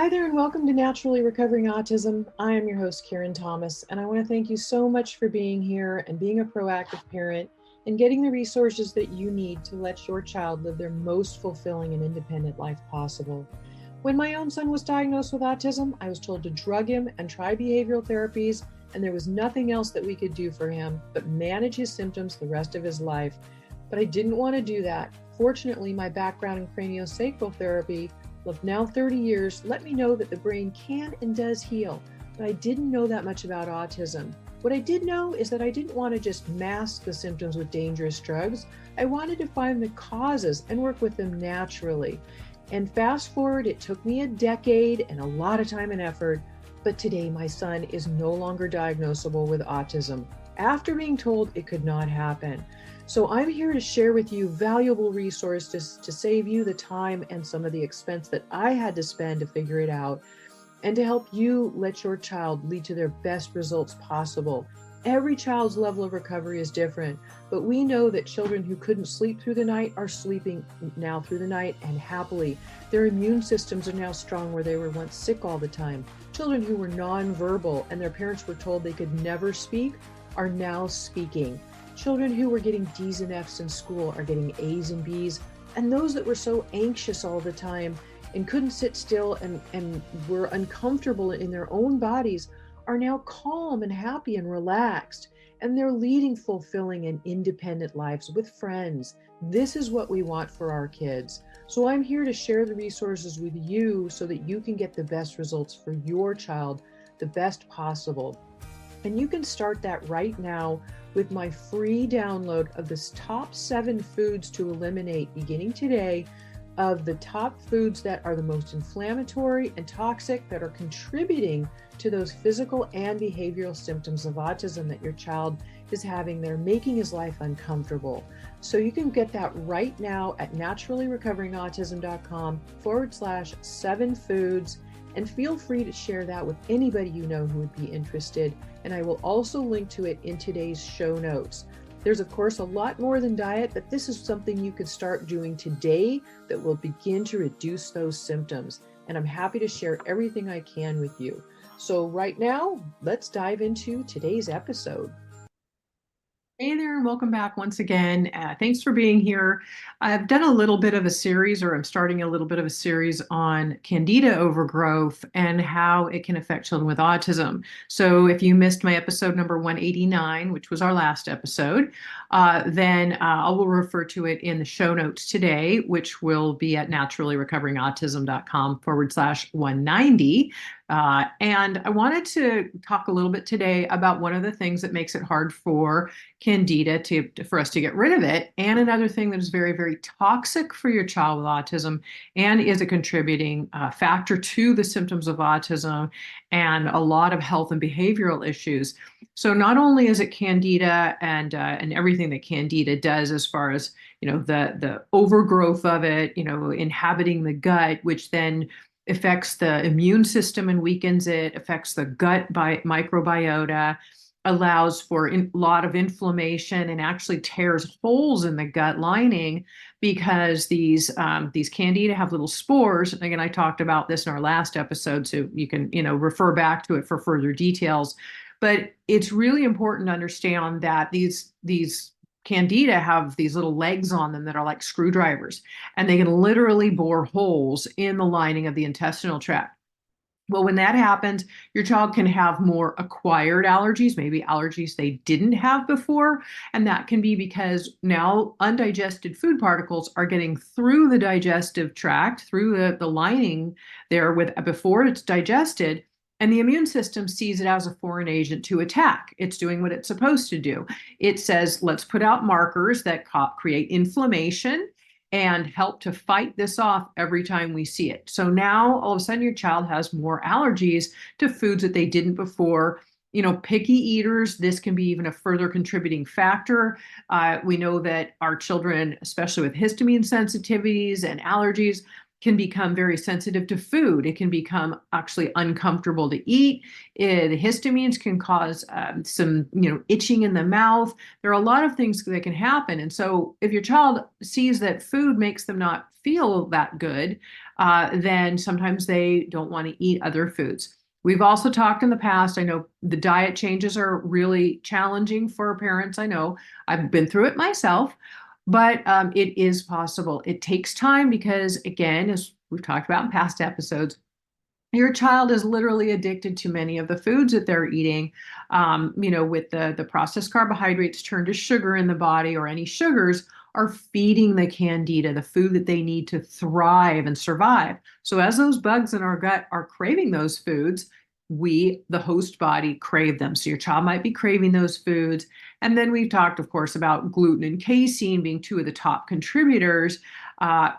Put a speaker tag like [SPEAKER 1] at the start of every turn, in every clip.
[SPEAKER 1] Hi there, and welcome to Naturally Recovering Autism. I am your host, Karen Thomas, and I want to thank you so much for being here and being a proactive parent and getting the resources that you need to let your child live their most fulfilling and independent life possible. When my own son was diagnosed with autism, I was told to drug him and try behavioral therapies, and there was nothing else that we could do for him but manage his symptoms the rest of his life. But I didn't want to do that. Fortunately, my background in craniosacral therapy of now 30 years let me know that the brain can and does heal, but I didn't know that much about autism. What I did know is that I didn't want to just mask the symptoms with dangerous drugs. I wanted to find the causes and work with them naturally. And fast forward, it took me a decade and a lot of time and effort, but today my son is no longer diagnosable with autism after being told it could not happen. So I'm here to share with you valuable resources to save you the time and some of the expense that I had to spend to figure it out, and to help you let your child lead to their best results possible. Every child's level of recovery is different, but we know that children who couldn't sleep through the night are sleeping now through the night and happily. Their immune systems are now strong where they were once sick all the time. Children who were nonverbal and their parents were told they could never speak are now speaking. Children who were getting D's and F's in school are getting A's and B's, and those that were so anxious all the time and couldn't sit still and were uncomfortable in their own bodies are now calm and happy and relaxed, and they're leading fulfilling and independent lives with friends. This is what we want for our kids. So I'm here to share the resources with you so that you can get the best results for your child, the best possible. And you can start that right now with my free download of the top 7 foods to eliminate beginning today, of the top foods that are the most inflammatory and toxic that are contributing to those physical and behavioral symptoms of autism that your child is having. They're making his life uncomfortable. So you can get that right now at naturallyrecoveringautism.com/7 foods. And feel free to share that with anybody you know who would be interested. And I will also link to it in today's show notes. There's, of course, a lot more than diet, but this is something you could start doing today that will begin to reduce those symptoms. And I'm happy to share everything I can with you. So right now, let's dive into today's episode. Hey there, and welcome back once again. Thanks for being here. I've done a little bit of a series, or I'm starting a little bit of a series on Candida overgrowth and how it can affect children with autism. So if you missed my episode number 189, which was our last episode, then I will refer to it in the show notes today, which will be at naturallyrecoveringautism.com/190. And I wanted to talk a little bit today about one of the things that makes it hard for Candida for us to get rid of it, and another thing that is very, very toxic for your child with autism and is a contributing factor to the symptoms of autism and a lot of health and behavioral issues. So not only is it Candida and everything that Candida does as far as the overgrowth of it, inhabiting the gut, which then affects the immune system and weakens it, affects the gut microbiota, allows for a lot of inflammation, and actually tears holes in the gut lining because these Candida have little spores. And again, I talked about this in our last episode, so you can refer back to it for further details. But it's really important to understand that these Candida have these little legs on them that are like screwdrivers, and they can literally bore holes in the lining of the intestinal tract. Well, when that happens, your child can have more acquired allergies, maybe allergies they didn't have before. And that can be because now undigested food particles are getting through the digestive tract, through the lining there before it's digested. And the immune system sees it as a foreign agent to attack. It's doing what it's supposed to do. It says, let's put out markers that create inflammation and help to fight this off every time we see it. So now all of a sudden your child has more allergies to foods that they didn't before. Picky eaters, this can be even a further contributing factor. We know that our children, especially with histamine sensitivities and allergies, can become very sensitive to food. It can become actually uncomfortable to eat. The histamines can cause some, itching in the mouth. There are a lot of things that can happen. And so if your child sees that food makes them not feel that good,
[SPEAKER 2] then sometimes they don't want to eat other foods. We've also talked in the past. I know the diet changes are really challenging for parents. I know I've been through it myself, but it is possible. It takes time because, again, as we've talked about in past episodes, your child is literally addicted to many of the foods that they're eating. With the processed carbohydrates turned to sugar in the body, or any sugars are feeding the candida the food that they need to thrive and survive. So as those bugs in our gut are craving those foods, we, the host body, crave them. So your child might be craving those foods. And then we've talked, of course, about gluten and casein being two of the top contributors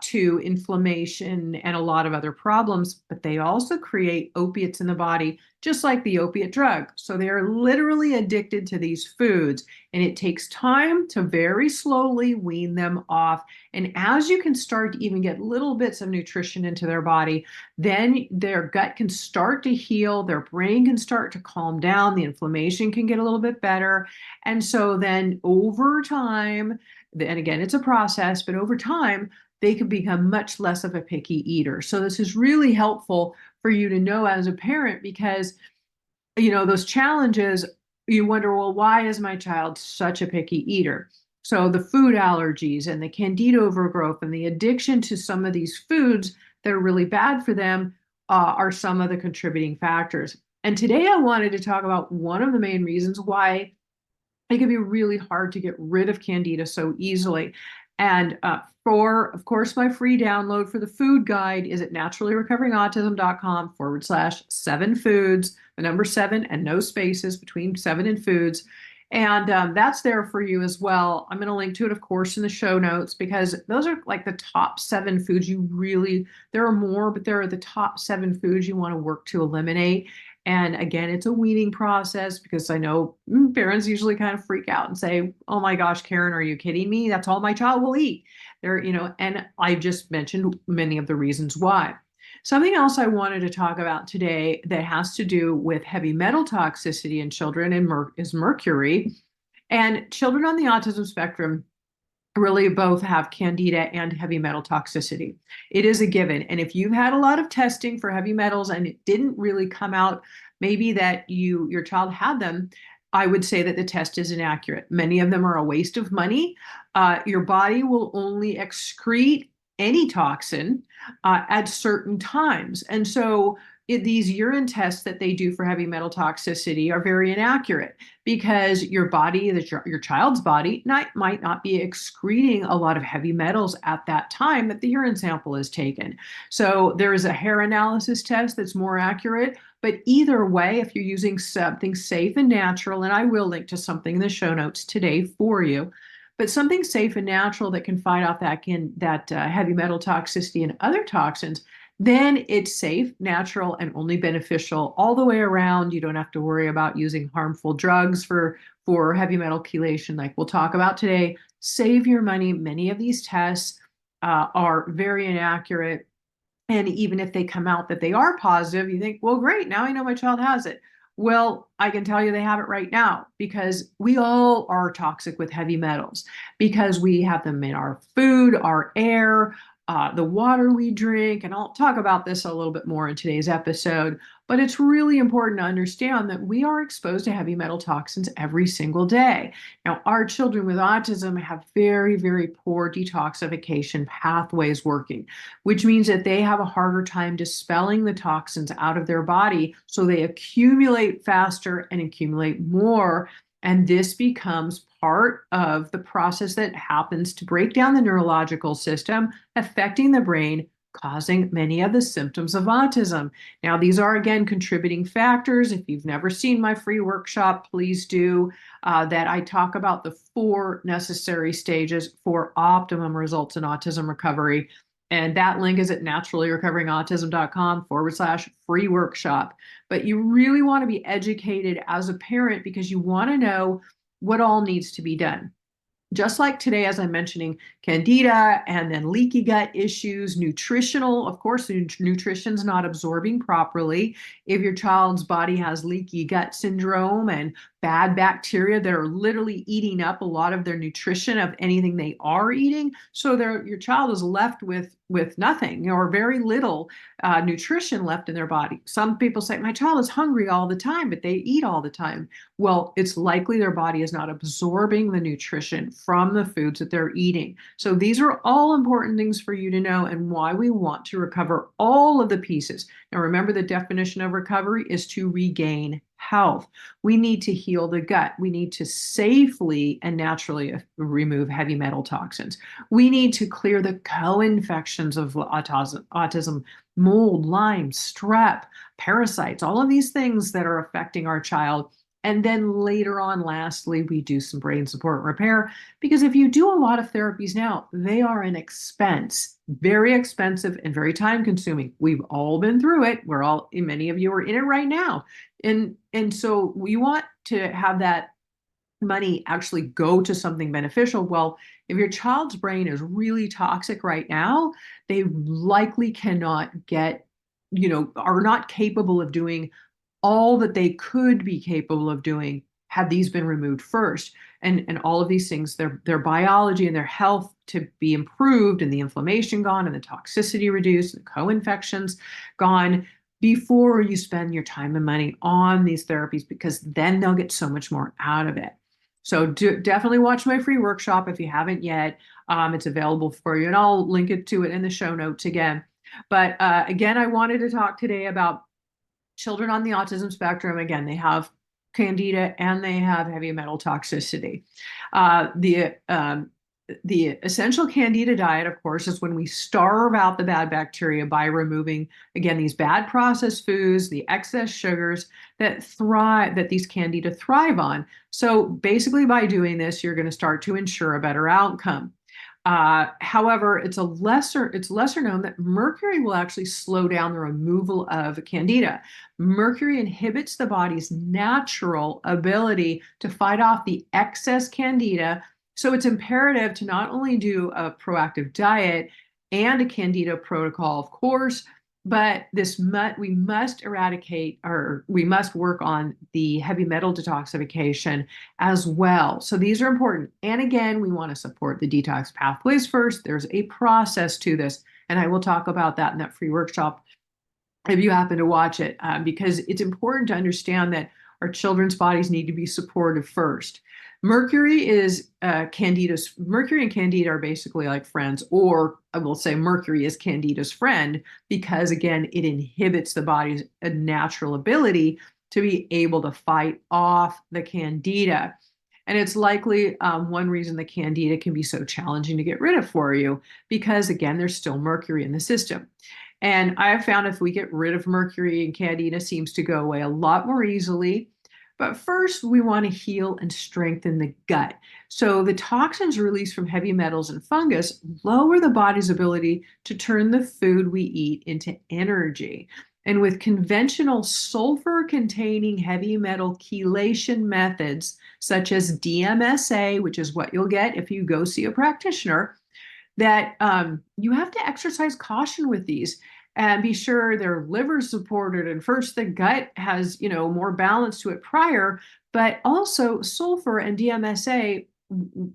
[SPEAKER 2] to inflammation and a lot of other problems, but they also create opiates in the body, just like the opiate drug. So they are literally addicted to these foods, and it takes time to very slowly wean them off. And as you can start to even get little bits of nutrition into their body, then their gut can start to heal, their brain can start to calm down, the inflammation can get a little bit better. And so then over time, and again, it's a process, but over time, they can become much less of a picky eater. So this is really helpful for you to know as a parent, because those challenges, you wonder, well, why is my child such a picky eater? So the food allergies and the candida overgrowth and the addiction to some of these foods that are really bad for them are some of the contributing factors. And today I wanted to talk about one of the main reasons why it can be really hard to get rid of candida so easily. And of course, my free download for the food guide is at naturallyrecoveringautism.com/7foods, the number 7 and no spaces between 7 and foods. And that's there for you as well. I'm going to link to it, of course, in the show notes, because those are like the top 7 foods there are more, but there are the top 7 foods you want to work to eliminate. And again, it's a weaning process, because I know parents usually kind of freak out and say, oh my gosh, Karen, are you kidding me? That's all my child will eat. And I just mentioned many of the reasons why. Something else I wanted to talk about today that has to do with heavy metal toxicity in children is mercury. And children on the autism spectrum really both have candida and heavy metal toxicity. It is a given. And if you've had a lot of testing for heavy metals and it didn't really come out, maybe that your child had them, I would say that the test is inaccurate. Many of them are a waste of money. Your body will only excrete any toxin at certain times. And so these urine tests that they do for heavy metal toxicity are very inaccurate, because your child's body might not be excreting a lot of heavy metals at that time that the urine sample is taken. So there is a hair analysis test that's more accurate. But either way, if you're using something safe and natural, and I will link to something in the show notes today for you, but something safe and natural that can fight off that heavy metal toxicity and other toxins, then it's safe, natural, and only beneficial all the way around. You don't have to worry about using harmful drugs for heavy metal chelation, like we'll talk about today. Save your money. Many of these tests are very inaccurate. And even if they come out that they are positive, you think, well, great, now I know my child has it. Well, I can tell you they have it right now, because we all are toxic with heavy metals, because we have them in our food, our air, the water we drink. And I'll talk about this a little bit more in today's episode. But it's really important to understand that we are exposed to heavy metal toxins every single day. Now, our children with autism have very, very poor detoxification pathways working, which means that they have a harder time dispelling the toxins out of their body. So they accumulate faster and accumulate more. And this becomes part of the process that happens to break down the neurological system, affecting the brain, causing many of the symptoms of autism. Now, these are, again, contributing factors. If you've never seen my free workshop, please do. That I talk about the 4 necessary stages for optimum results in autism recovery. And that link is at naturallyrecoveringautism.com/free workshop. But you really want to be educated as a parent, because you want to know what all needs to be done. Just like today, as I'm mentioning, candida, and then leaky gut issues, nutritional, of course, nutrition's not absorbing properly. If your child's body has leaky gut syndrome and bad bacteria that are literally eating up a lot of their nutrition of anything they are eating, so your child is left with with nothing or very little nutrition left in their body. Some people say, my child is hungry all the time, but they eat all the time. Well, it's likely their body is not absorbing the nutrition from the foods that they're eating. So these are all important things for you to know and why we want to recover all of the pieces. Now, remember, the definition of recovery is to regain health. We need to heal the gut. We need to safely and naturally remove heavy metal toxins. We need to clear the co-infections of autism, mold, Lyme, strep, parasites, all of these things that are affecting our child. And then later on, lastly, we do some brain support and repair, because if you do a lot of therapies now, they are an expense, very expensive and very time consuming. We've all been through it. Many of you are in it right now. And so we want to have that money actually go to something beneficial. Well, if your child's brain is really toxic right now, they likely cannot get, are not capable of doing all that they could be capable of doing had these been removed first. And all of these things, their biology and their health to be improved, and the inflammation gone, and the toxicity reduced, and the co-infections gone, before you spend your time and money on these therapies, because then they'll get so much more out of it. So definitely watch my free workshop if you haven't yet. It's available for you, and I'll link it to it in the show notes again. But again, I wanted to talk today about children on the autism spectrum. Again, they have Candida and they have heavy metal toxicity. The essential Candida diet, of course, is when we starve out the bad bacteria by removing, again, these bad processed foods, the excess sugars that these Candida thrive on. So basically, by doing this, you're going to start to ensure a better outcome. However, it's lesser known that mercury will actually slow down the removal of Candida. Mercury inhibits the body's natural ability to fight off the excess Candida. So it's imperative to not only do a proactive diet and a Candida protocol, of course, but we must eradicate, or we must work on the heavy metal detoxification as well. So these are important. And again, we want to support the detox pathways first. There's a process to this, and I will talk about that in that free workshop if you happen to watch it, because it's important to understand that our children's bodies need to be supported first. Mercury and Candida are basically like friends, or I will say Mercury is Candida's friend, because again, it inhibits the body's natural ability to be able to fight off the Candida. And it's likely one reason the Candida can be so challenging to get rid of for you, because again, there's still mercury in the system. And I have found if we get rid of mercury, and Candida seems to go away a lot more easily. But first, we want to heal and strengthen the gut. So the toxins released from heavy metals and fungus lower the body's ability to turn the food we eat into energy. And with conventional sulfur-containing heavy metal chelation methods, such as DMSA, which is what you'll get if you go see a practitioner, that you have to exercise caution with these and be sure they're liver supported. And first, the gut has, more balance to it prior, but also sulfur and DMSA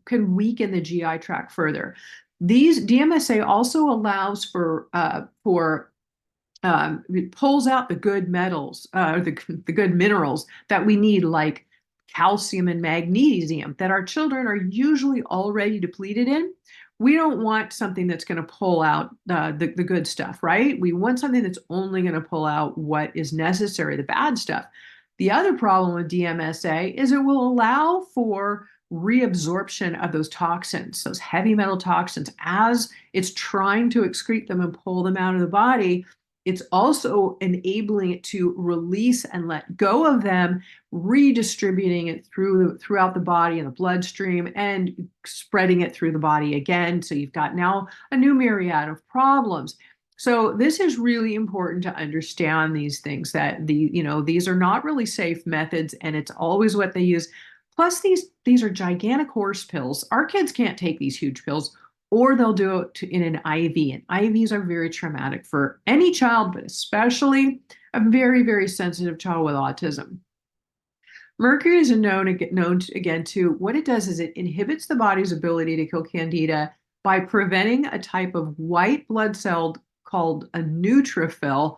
[SPEAKER 2] can weaken the GI tract further. These DMSA also allows it pulls out the good metals, the good minerals that we need, like calcium and magnesium, that our children are usually already depleted in. We don't want something that's going to pull out the good stuff, right? We want something that's only going to pull out what is necessary, the bad stuff. The other problem with DMSA is it will allow for reabsorption of those toxins, those heavy metal toxins, as it's trying to excrete them and pull them out of the body. It's also enabling it to release and let go of them, redistributing it throughout the body and the bloodstream, and spreading it through the body again. So you've got now a new myriad of problems. So this is really important to understand these things, that these are not really safe methods, and it's always what they use. Plus, these are gigantic horse pills. Our kids can't take these huge pills, or they'll do it in an IV. And IVs are very traumatic for any child, but especially a very, very sensitive child with autism. Mercury is known again to what it does is it inhibits the body's ability to kill Candida, by preventing a type of white blood cell called a neutrophil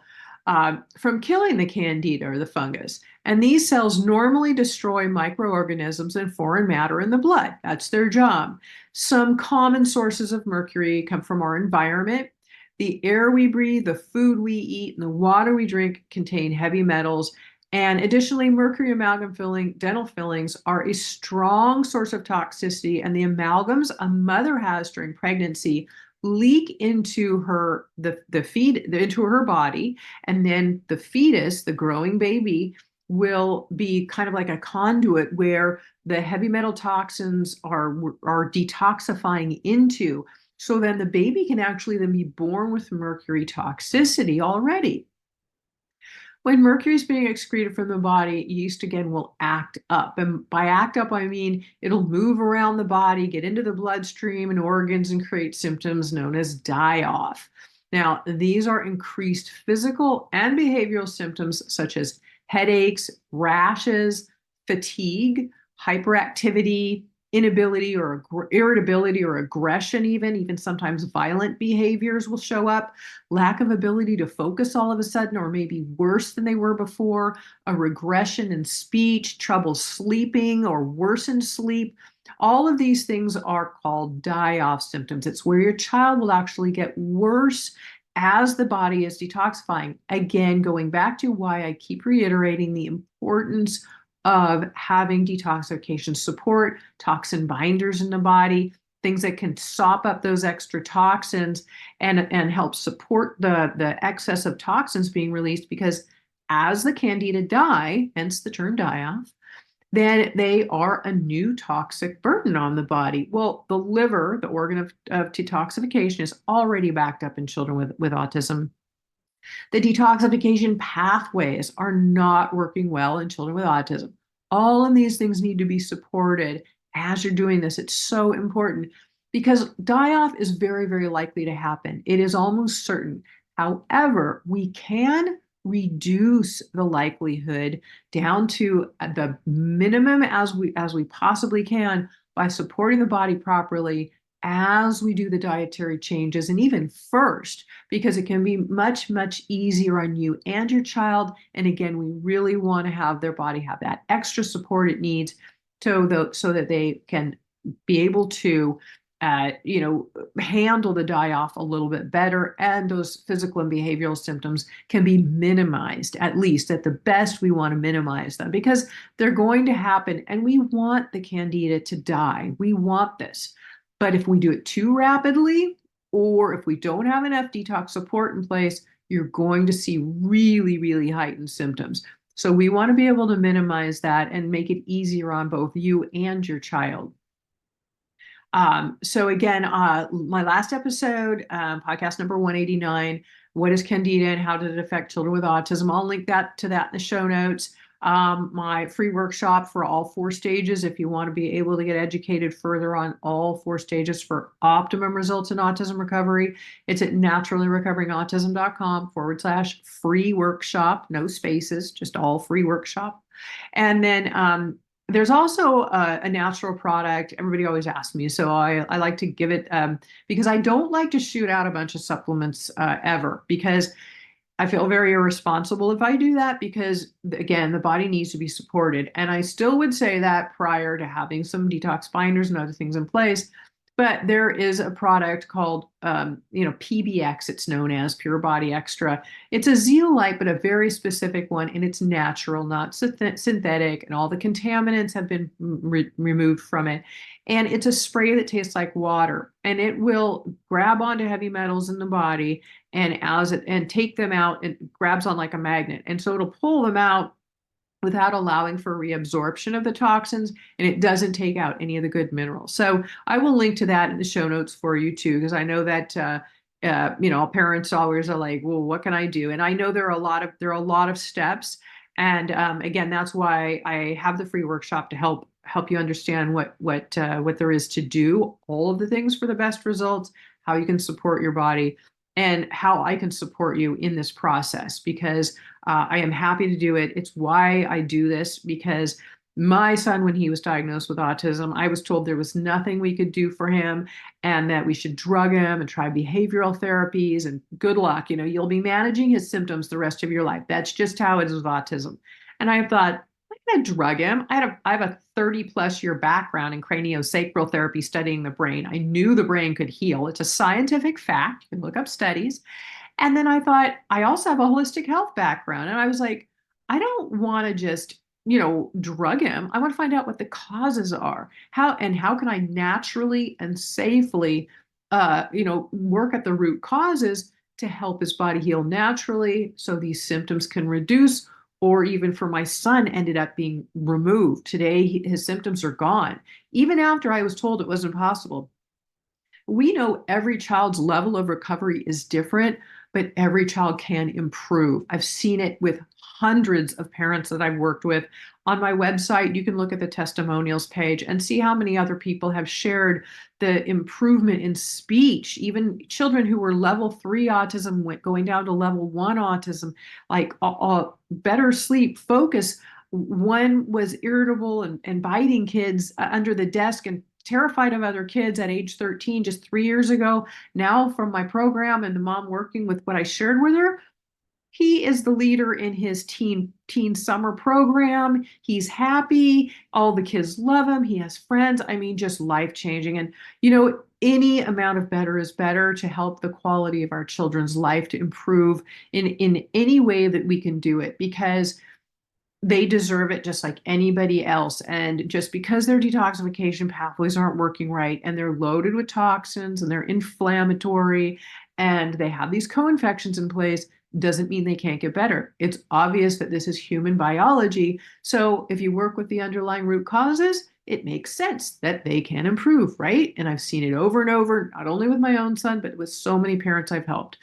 [SPEAKER 2] from killing the candida or the fungus. And these cells normally destroy microorganisms and foreign matter in the blood. That's their job. Some common sources of mercury come from our environment. The air we breathe, the food we eat, and the water we drink contain heavy metals. And additionally, mercury amalgam dental fillings are a strong source of toxicity, and the amalgams a mother has during pregnancy leak into into her body, and then the fetus, the growing baby, will be kind of like a conduit where the heavy metal toxins are detoxifying into. So then the baby can actually then be born with mercury toxicity already. When mercury is being excreted from the body, yeast again will act up. And by act up, I mean it'll move around the body, get into the bloodstream and organs, and create symptoms known as die-off. Now, these are increased physical and behavioral symptoms such as headaches, rashes, fatigue, hyperactivity, inability or irritability or aggression, even sometimes violent behaviors will show up, lack of ability to focus all of a sudden, or maybe worse than they were before, a regression in speech, trouble sleeping or worsened sleep. All of these things are called die-off symptoms. It's where your child will actually get worse as the body is detoxifying. Again, going back to why I keep reiterating the importance of having detoxification support, toxin binders in the body, things that can sop up those extra toxins and help support the excess of toxins being released, because as the candida die, hence the term die-off, then they are a new toxic burden on the body. Well, the liver, the organ of detoxification, is already backed up in children with autism. The detoxification pathways are not working well in children with autism. All of these things need to be supported as you're doing this. It's so important because die-off is very, very likely to happen. It is almost certain. However, we can reduce the likelihood down to the minimum as we possibly can by supporting the body properly as we do the dietary changes, and even first, because it can be much, much easier on you and your child. And again, we really want to have their body have that extra support it needs so that they can be able to handle the die-off a little bit better, and those physical and behavioral symptoms can be minimized. At least at the best, we want to minimize them because they're going to happen, and we want the candida to die. We want this. But if we do it too rapidly, or if we don't have enough detox support in place, you're going to see really, really heightened symptoms. So we want to be able to minimize that and make it easier on both you and your child. So again, my last episode, podcast number 189, what is Candida and how did it affect children with autism? I'll link to that in the show notes. My free workshop for all 4 stages, if you want to be able to get educated further on all 4 stages for optimum results in autism recovery. It's at naturallyrecoveringautism.com/free workshop, no spaces, just all free workshop. And then there's also a natural product. Everybody always asks me, so I like to give it because I don't like to shoot out a bunch of supplements ever, because I feel very irresponsible if I do that, because again, the body needs to be supported. And I still would say that prior to having some detox binders and other things in place. But there is a product called, PBX, it's known as Pure Body Extra. It's a zeolite, but a very specific one, and it's natural, not synthetic, and all the contaminants have been removed from it. And it's a spray that tastes like water, and it will grab onto heavy metals in the body, and take them out. It grabs on like a magnet, and so it'll pull them out without allowing for reabsorption of the toxins, and it doesn't take out any of the good minerals. So I will link to that in the show notes for you too, because I know that parents always are like, well, what can I do? And I know there are a lot of steps, and again, that's why I have the free workshop to help you understand what there is to do, all of the things for the best results, how you can support your body, and how I can support you in this process, because I am happy to do it. It's why I do this, because My son, when he was diagnosed with autism, I was told there was nothing we could do for him and that we should drug him and try behavioral therapies and good luck. You'll be managing his symptoms the rest of your life. That's just how it is with autism. And I thought, I'm going to drug him. I have a 30 plus year background in craniosacral therapy studying the brain. I knew the brain could heal. It's a scientific fact. You can look up studies. And then I thought, I also have a holistic health background. And I was like, I don't want to just, drug him. I want to find out what the causes are. How can I naturally and safely, work at the root causes to help his body heal naturally so these symptoms can reduce, or even for my son ended up being removed. Today, his symptoms are gone. Even after I was told it wasn't possible. We know every child's level of recovery is different, but every child can improve. I've seen it with hundreds of parents that I've worked with. On my website, you can look at the testimonials page and see how many other people have shared the improvement in speech. Even children who were level 3 autism went going down to level 1 autism, like better sleep, focus. One was irritable and biting kids under the desk and terrified of other kids at age 13 just 3 years ago. Now, from my program and the mom working with what I shared with her, he is the leader in his teen summer program. He's happy. All the kids love him. He has friends. I mean, just life changing. And, any amount of better is better to help the quality of our children's life to improve in any way that we can do it, because they deserve it just like anybody else. And just because their detoxification pathways aren't working right and they're loaded with toxins and they're inflammatory and they have these co-infections in place doesn't mean they can't get better. It's obvious that this is human biology. So if you work with the underlying root causes, it makes sense that they can improve, right? And I've seen it over and over, not only with my own son, but with so many parents I've helped.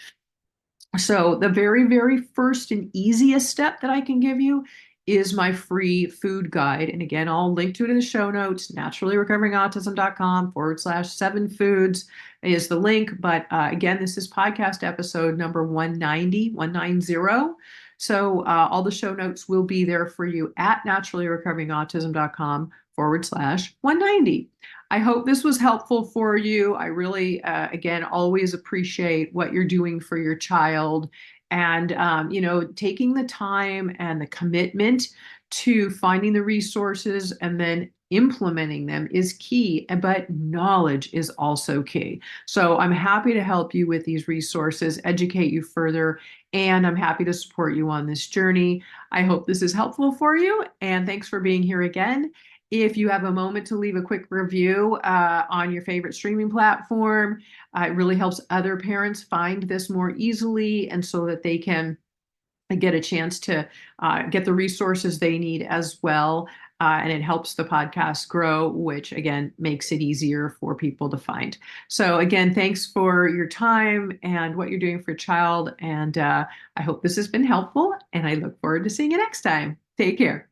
[SPEAKER 2] So the very, very first and easiest step that I can give you is my free food guide. And again, I'll link to it in the show notes. naturallyrecoveringautism.com/7foods is the link. But again, this is podcast episode number 190. So all the show notes will be there for you at naturallyrecoveringautism.com/190. I hope this was helpful for you. I really, again, always appreciate what you're doing for your child. And, taking the time and the commitment to finding the resources and then implementing them is key, but knowledge is also key. So I'm happy to help you with these resources, educate you further, and I'm happy to support you on this journey. I hope this is helpful for you, and thanks for being here again. If you have a moment to leave a quick review on your favorite streaming platform, it really helps other parents find this more easily and so that they can get a chance to get the resources they need as well. And it helps the podcast grow, which again makes it easier for people to find. So again, thanks for your time and what you're doing for your child. And I hope this has been helpful, and I look forward to seeing you next time. Take care.